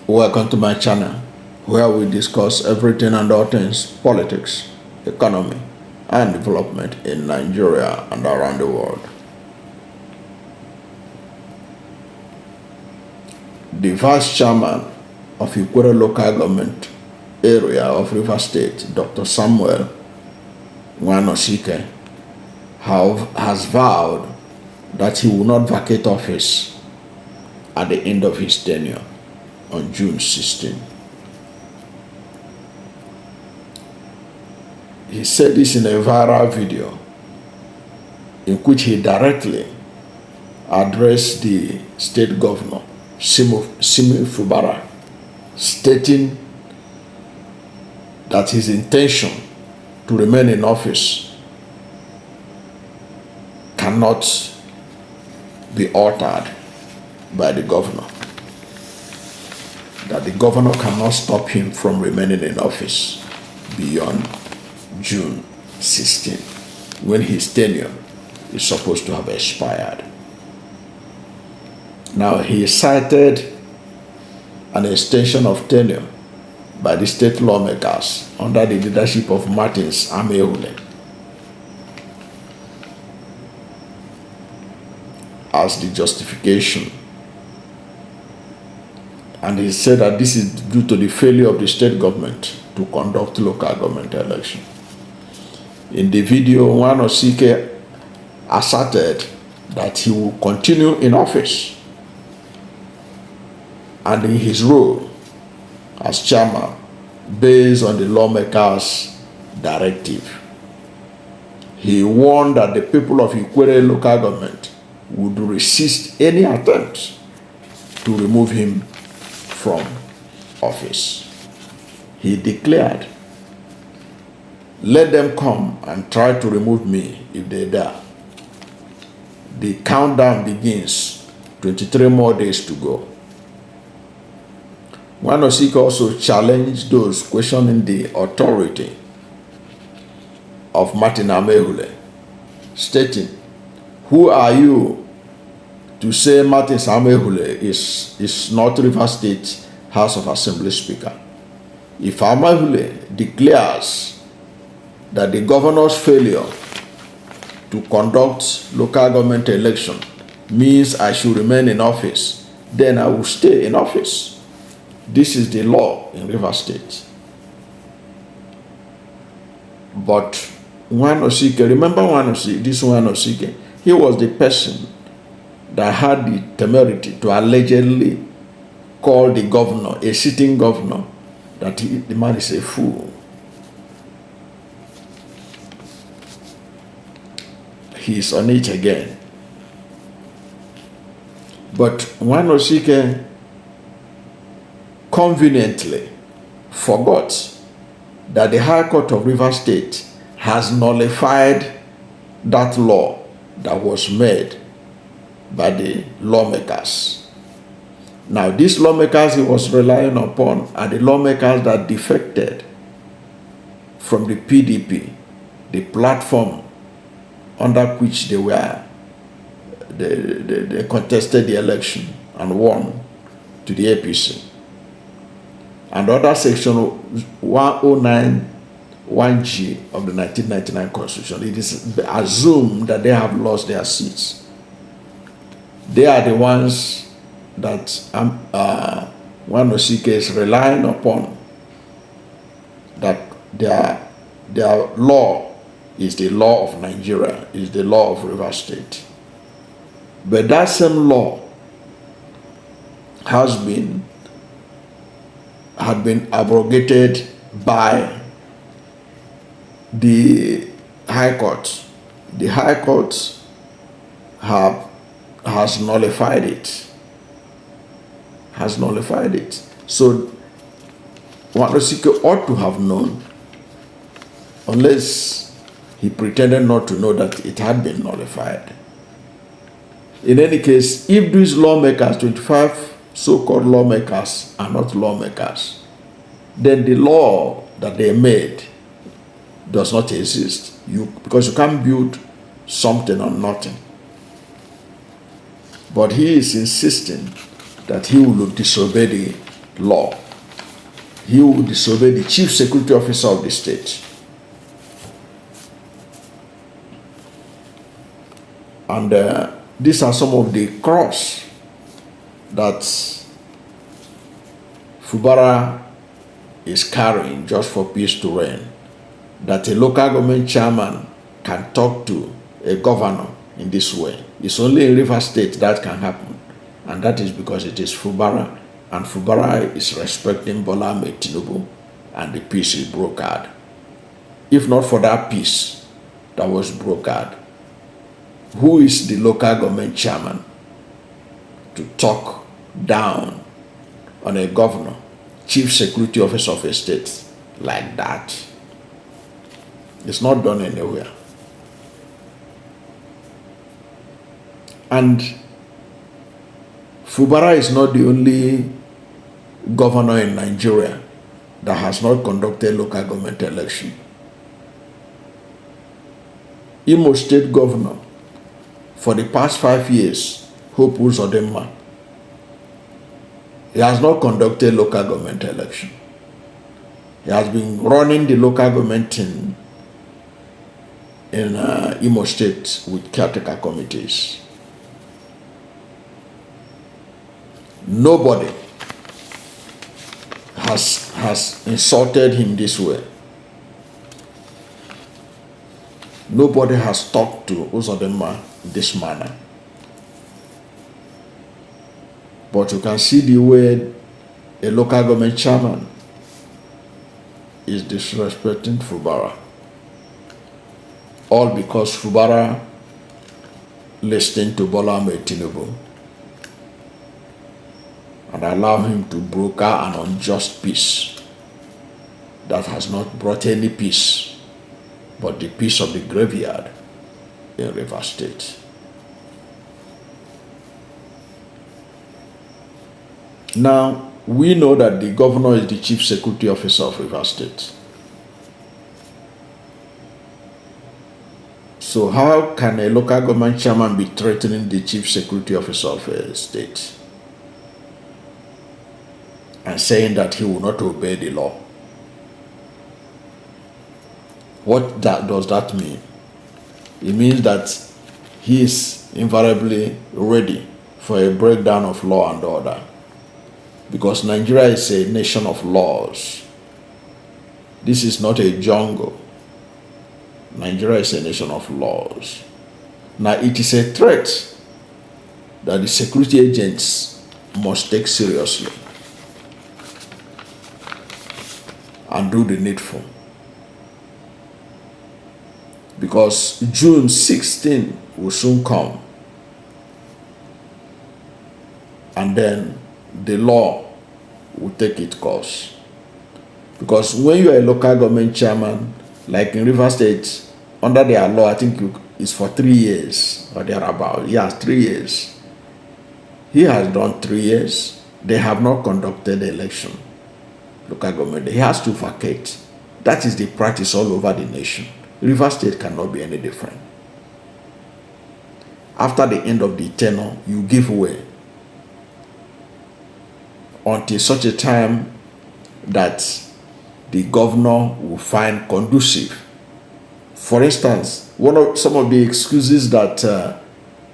Welcome to my channel, where we discuss everything and all things politics, economy, and development in Nigeria and around the world. The Vice Chairman of Ikwerre local government area of Rivers State, Dr. Samuel Nwanosike, has vowed that he will not vacate office at the end of his tenure on June 16. He said this in a viral video in which he directly addressed the state governor, Simi Fubara, stating that his intention to remain in office cannot be altered by the governor. That the governor cannot stop him from remaining in office beyond June 16, when his tenure is supposed to have expired. Now, he cited an extension of tenure by the state lawmakers under the leadership of Martins Amehule as the justification. And he said that this is due to the failure of the state government to conduct local government election. In the video, Nwanosike asserted that he will continue in office and in his role as chairman based on the lawmakers' directive. He warned that the people of Ikwerre local government would resist any attempt to remove him from office. He declared, "Let them come and try to remove me if they dare. The countdown begins, 23 more days to go." Nwanosike also challenged those questioning the authority of Martin Amehule, stating, "Who are you to say Martin Amehule is not Rivers State House of Assembly Speaker? If Amehule declares that the governor's failure to conduct local government election means I should remain in office, then I will stay in office. This is the law in Rivers State." But Nwanosike, remember Nwanosike, he was the person that had the temerity to allegedly call the governor, a sitting governor, that the man is a fool. He is on it again. But Nwanosike conveniently forgot that the High Court of Rivers State has nullified that law that was made by the lawmakers. Now, these lawmakers he was relying upon are the lawmakers that defected from the PDP, the platform under which they contested the election and won to the APC. And under section 1091G of the 1999 Constitution, it is assumed that they have lost their seats. They are the ones that Nwanosike is relying upon, that their law is the law of Nigeria, is the law of Rivers State. But that same law had been abrogated by the High Court. The High Court has nullified it. So Nwanosike ought to have known, unless he pretended not to know, that it had been nullified. In any case, if these lawmakers, 25 so-called lawmakers, are not lawmakers, then the law that they made does not exist. Because you can't build something on nothing. But he is insisting that he will disobey law, he will disobey the chief security officer of the state. And these are some of the cross that Fubara is carrying just for peace to reign. That a local government chairman can talk to a governor in this way. It's only in River State that can happen. And that is because it is Fubara, and Fubara is respecting Bola Ahmed Tinubu, and the peace is brokered. If not for that peace that was brokered, who is the local government chairman to talk down on a governor, chief security officer of a state like that? It's not done anywhere. And Fubara is not the only governor in Nigeria that has not conducted local government election. Imo State governor, for the past 5 years, Hope Uzodinma, he has not conducted local government election. He has been running the local government in Imo State with caretaker committees. Nobody has insulted him this way. Nobody has talked to Uzodinma in this manner. But you can see the way a local government chairman is disrespecting Fubara. All because Fubara listened to Bola Ahmed Tinubu and allow him to broker an unjust peace that has not brought any peace, but the peace of the graveyard in River State. Now, we know that the governor is the chief security officer of River State. So how can a local government chairman be threatening the chief security officer of a state and saying that he will not obey the law? What does that mean? It means that he is invariably ready for a breakdown of law and order, because Nigeria is a nation of laws. This is not a jungle. Nigeria is a nation of laws. Now, it is a threat that the security agents must take seriously and do the needful. Because June 16 will soon come, and then the law will take its course. Because when you are a local government chairman, like in River State, under their law, I think it's for 3 years or thereabout. Yes, 3 years. He has done 3 years. They have not conducted the election. Local government, he has to vacate. That is the practice all over the nation. River State cannot be any different. After the end of the tenure, you give way until such a time that the governor will find conducive. For instance, some of the excuses that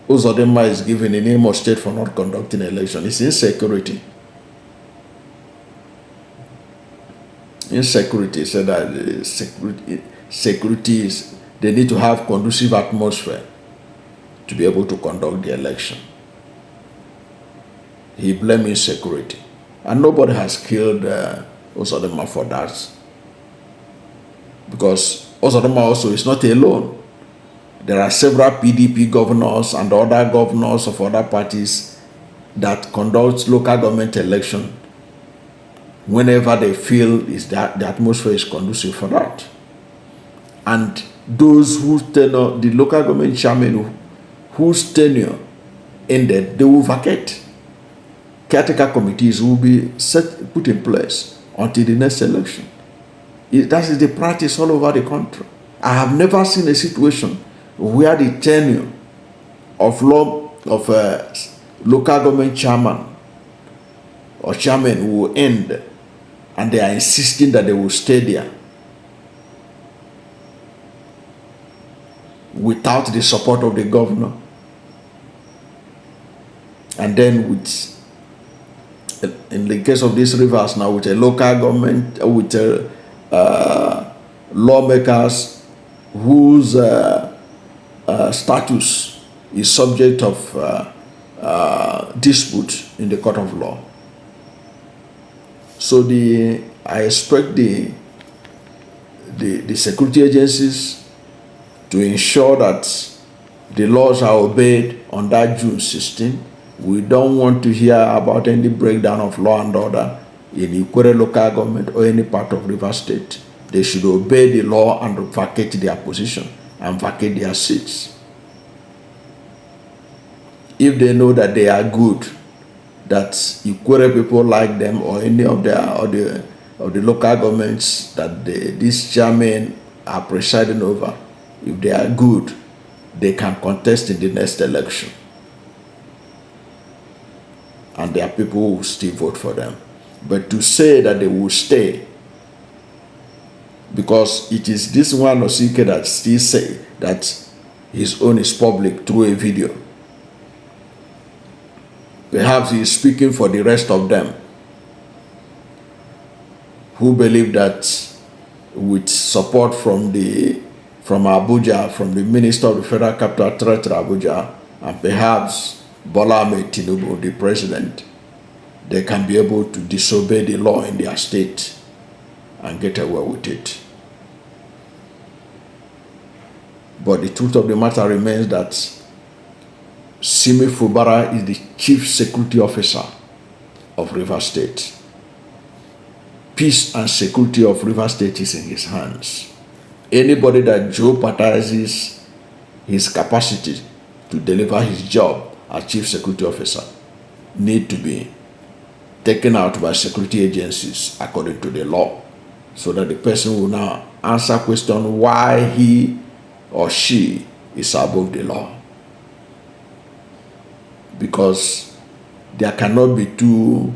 Uzodinma is given in Imo State for not conducting election is insecurity. Insecurity said that security is, they need to have conducive atmosphere to be able to conduct the election. He blamed insecurity, and nobody has killed Uzodinma for that, because Uzodinma also is not alone. There are several PDP governors and other governors of other parties that conduct local government election whenever they feel is that the atmosphere is conducive for that. And those whose tenure, the local government chairman whose tenure ended, they will vacate. Caretaker committees will be put in place until the next election. That is the practice all over the country. I have never seen a situation where the tenure of local government chairman or chairmen will end, and they are insisting that they will stay there without the support of the governor. And then in the case of these rivers now, with a local government, with lawmakers whose status is subject of dispute in the court of law. So I expect the security agencies to ensure that the laws are obeyed on that June 16. We don't want to hear about any breakdown of law and order in Ikwerre local government or any part of River State. They should obey the law and vacate their position and vacate their seats. If they know that they are good, that Ikwerre people like them, or any of the local governments that these chairmen are presiding over, if they are good, they can contest in the next election. And their people will still vote for them. But to say that they will stay, because it is this Nwanosike that still say that his own is public through a video. Perhaps he is speaking for the rest of them who believe that with support from Abuja, from the Minister of the Federal Capital Territory, Abuja, and perhaps Bola Ahmed Tinubu, the president, they can be able to disobey the law in their state and get away with it. But the truth of the matter remains that Simi Fubara is the chief security officer of River State. Peace and security of River State is in his hands. Anybody that jeopardizes his capacity to deliver his job as chief security officer need to be taken out by security agencies according to the law, so that the person will now answer question why he or she is above the law. Because there cannot be two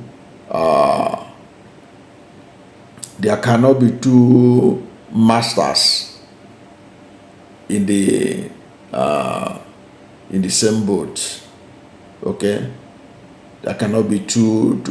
masters in the same boat. Okay, there cannot be two